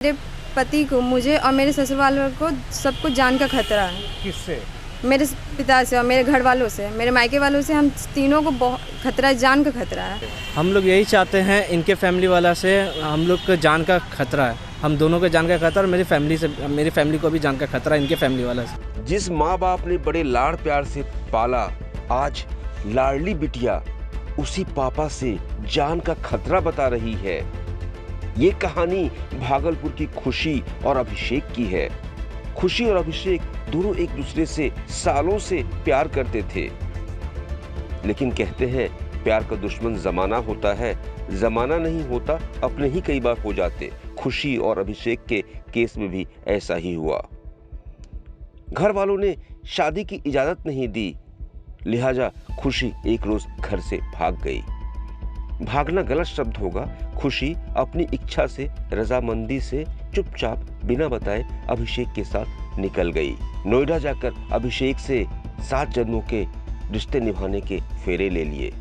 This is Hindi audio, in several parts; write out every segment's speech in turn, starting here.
मेरे पति को, मुझे और मेरे ससुर वालों को सबको जान का खतरा है। किससे? मेरे पिता से और मेरे घर वालों से, मेरे मायके वालों से, हम तीनों को बहुत खतरा है, जान का खतरा है। हम लोग यही चाहते हैं, इनके फैमिली वाला से हम लोग को जान का खतरा है, हम दोनों को जान का खतरा, और मेरी फैमिली को भी जान का खतरा है इनके फैमिली वाला से। जिस माँ बाप ने बड़े लाड़ प्यार से पाला, आज लाडली बिटिया उसी पापा से जान का खतरा बता रही है। ये कहानी भागलपुर की खुशी और अभिषेक की है। खुशी और अभिषेक दोनों एक दूसरे से सालों से प्यार करते थे, लेकिन कहते हैं प्यार का दुश्मन जमाना होता है, जमाना नहीं होता अपने ही कई बार हो जाते। खुशी और अभिषेक के केस में भी ऐसा ही हुआ। घर वालों ने शादी की इजाजत नहीं दी, लिहाजा खुशी एक रोज घर से भाग गई। भागना गलत शब्द होगा। खुशी अपनी इच्छा से, रजामंदी से चुपचाप बिना बताए अभिषेक के साथ निकल गई। नोएडा जाकर अभिषेक से 7 जन्मों के रिश्ते निभाने के फेरे ले लिए।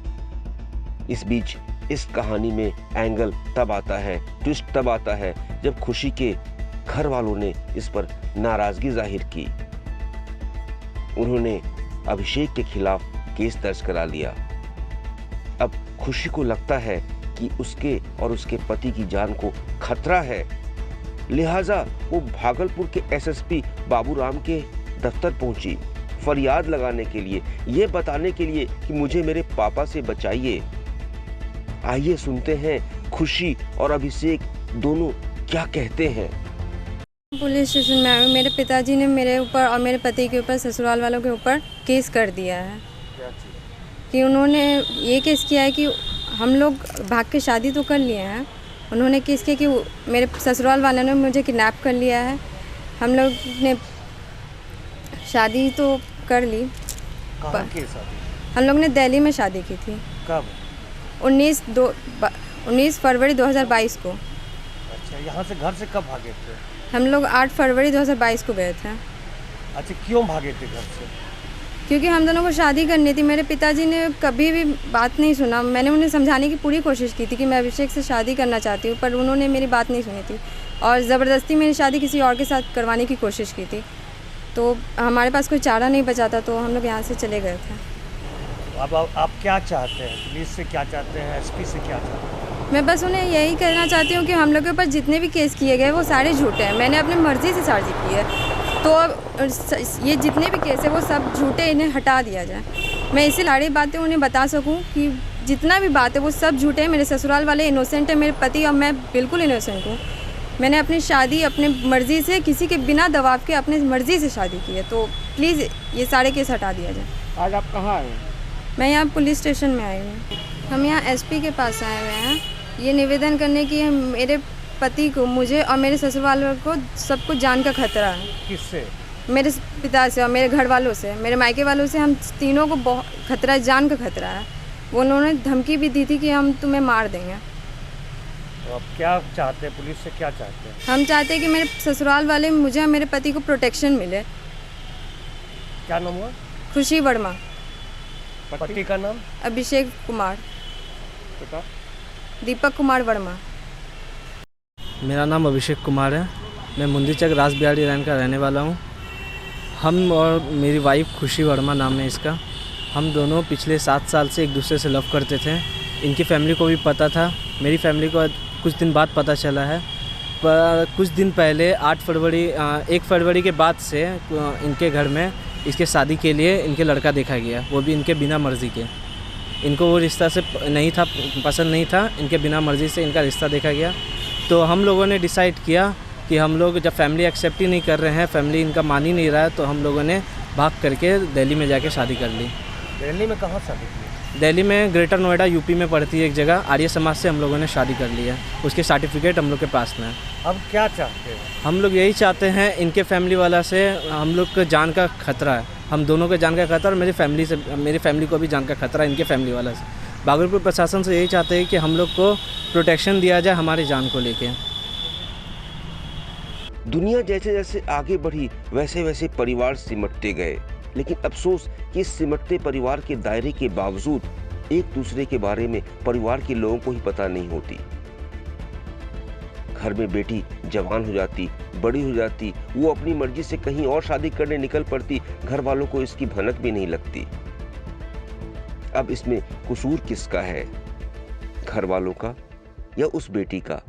इस बीच इस कहानी में एंगल तब आता है, ट्विस्ट तब आता है, जब खुशी के घर वालों ने इस पर नाराजगी जाहिर की। उन्होंने अभिषेक के खिलाफ केस दर्ज करा लिया। अब खुशी को लगता है कि उसके और उसके पति की जान को खतरा है, लिहाजा वो भागलपुर के एसएसपी बाबूराम के दफ्तर पहुंची, फरियाद लगाने के लिए, ये बताने के लिए कि मुझे मेरे पापा से बचाइए। आइए सुनते हैं खुशी और अभिषेक दोनों क्या कहते हैं। पुलिस स्टेशन में आए, मेरे पिताजी ने मेरे ऊपर और मेरे पति के ऊपर, ससुराल वालों के ऊपर केस कर दिया है। कि उन्होंने ये केस किया है कि हम लोग भाग के शादी तो कर लिए हैं, उन्होंने केस किया कि मेरे ससुराल वालों ने मुझे किडनैप कर लिया है। हम लोग ने शादी तो कर ली। कहाँ की शादी? हम लोग ने दिल्ली में शादी की थी। कब? 19 फरवरी 2022 को। अच्छा, यहाँ से घर से कब भागे थे? हम लोग 8 फरवरी 2022 को गए थे। अच्छा, क्यों भागे थे घर से? क्योंकि हम दोनों को शादी करनी थी। मेरे पिताजी ने कभी भी बात नहीं सुना। मैंने उन्हें समझाने की पूरी कोशिश की थी कि मैं अभिषेक से शादी करना चाहती हूँ, पर उन्होंने मेरी बात नहीं सुनी थी और ज़बरदस्ती मेरी शादी किसी और के साथ करवाने की कोशिश की थी। तो हमारे पास कोई चारा नहीं बचा था, तो हम लोग यहाँ से चले गए थे। अब आप क्या चाहते हैं? पुलिस से क्या चाहते हैं? एसपी से क्या चाहते हैं? मैं बस उन्हें यही कहना चाहती हूँ कि हम लोग के ऊपर जितने भी केस किए गए वो सारे झूठे हैं। मैंने अपनी मर्ज़ी से शादी की है, तो अब ये जितने भी केस है वो सब झूठे, इन्हें हटा दिया जाए। मैं इसी सारी बातें उन्हें बता सकूं कि जितना भी बात है वो सब झूठे हैं। मेरे ससुराल वाले इनोसेंट है, मेरे पति और मैं बिल्कुल इनोसेंट हूँ। मैंने अपनी शादी अपने मर्ज़ी से, किसी के बिना दबाव के अपनी मर्ज़ी से शादी की है, तो प्लीज़ ये सारे केस हटा दिया जाए। आज आप कहाँ आए? मैं यहाँ पुलिस स्टेशन में आई हूँ। हम यहाँ एसपी के पास आए हुए हैं ये निवेदन करने की है, मेरे पति को, मुझे और मेरे ससुर वालों को सबको जान का खतरा है। किससे? मेरे पिता से और मेरे घर वालों से, मेरे मायके वालों से, हम तीनों को बहुत खतरा है, जान का खतरा है। वो उन्होंने धमकी भी दी थी कि हम तुम्हें मार देंगे। तो आप क्या चाहते हैं? पुलिस से क्या चाहते हैं? हम चाहते हैं कि मेरे ससुराल वाले, मुझे और मेरे पति को प्रोटेक्शन मिले। क्या नाम हुआ? खुशी वर्मा। पति का नाम? अभिषेक कुमार। बेटा? दीपक कुमार वर्मा। मेरा नाम अभिषेक कुमार है, मैं मुंदीचक रासबिहारी लाइन का रहने वाला हूँ। हम और मेरी वाइफ खुशी वर्मा नाम है इसका, हम दोनों पिछले 7 साल से एक दूसरे से लव करते थे। इनकी फैमिली को भी पता था, मेरी फैमिली को कुछ दिन बाद पता चला है। पर कुछ दिन पहले 1 फरवरी के बाद से इनके घर में इसके शादी के लिए इनके लड़का देखा गया, वो भी इनके बिना मर्ज़ी के। इनको वो रिश्ता से नहीं था, पसंद नहीं था, इनके बिना मर्ज़ी से इनका रिश्ता देखा गया। तो हम लोगों ने डिसाइड किया कि हम लोग जब फैमिली एक्सेप्ट ही नहीं कर रहे हैं, फैमिली इनका मान ही नहीं रहा है, तो हम लोगों ने भाग करके दिल्ली में जाके शादी कर ली। दिल्ली में कहाँ शादी की? दिल्ली में ग्रेटर नोएडा यूपी में पड़ती है एक जगह, आर्य समाज से हम लोगों ने शादी कर ली है। उसके सर्टिफिकेट हम लोग के पास में है। अब क्या चाहते हैं? हम लोग यही चाहते हैं, इनके फैमिली वाला से हम लोग को जान का खतरा है, हम दोनों को जान का खतरा, और मेरी फैमिली को भी जान का खतरा है इनके फैमिली वाला से। भागलपुर प्रशासन से यही चाहते हैं कि हम लोग को प्रोटेक्शन दिया जाए हमारी जान को लेके। दुनिया जैसे जैसे आगे बढ़ी वैसे वैसे परिवार सिमटते गए, लेकिन अफसोस कि इस सिमटते परिवार के दायरे के बावजूद एक दूसरे के बारे में परिवार के लोगों को ही पता नहीं होती। घर में बेटी जवान हो जाती, बड़ी हो जाती, वो अपनी मर्जी से कहीं और शादी करने निकल पड़ती, घर वालों को इसकी भनक भी नहीं लगती। अब इसमें कसूर किसका है? घर वालों का या उस बेटी का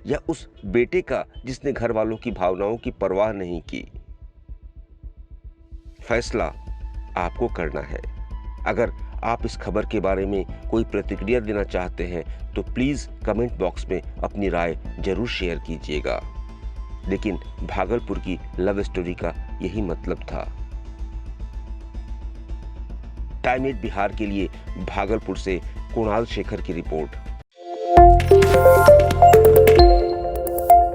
या उस बेटे का जिसने घर वालों की भावनाओं की परवाह नहीं की? फैसला आपको करना है। अगर आप इस खबर के बारे में कोई प्रतिक्रिया देना चाहते हैं तो प्लीज कमेंट बॉक्स में अपनी राय जरूर शेयर कीजिएगा। लेकिन भागलपुर की लव स्टोरी का यही मतलब था। टाइम 8 बिहार के लिए भागलपुर से कुणाल शेखर की रिपोर्ट।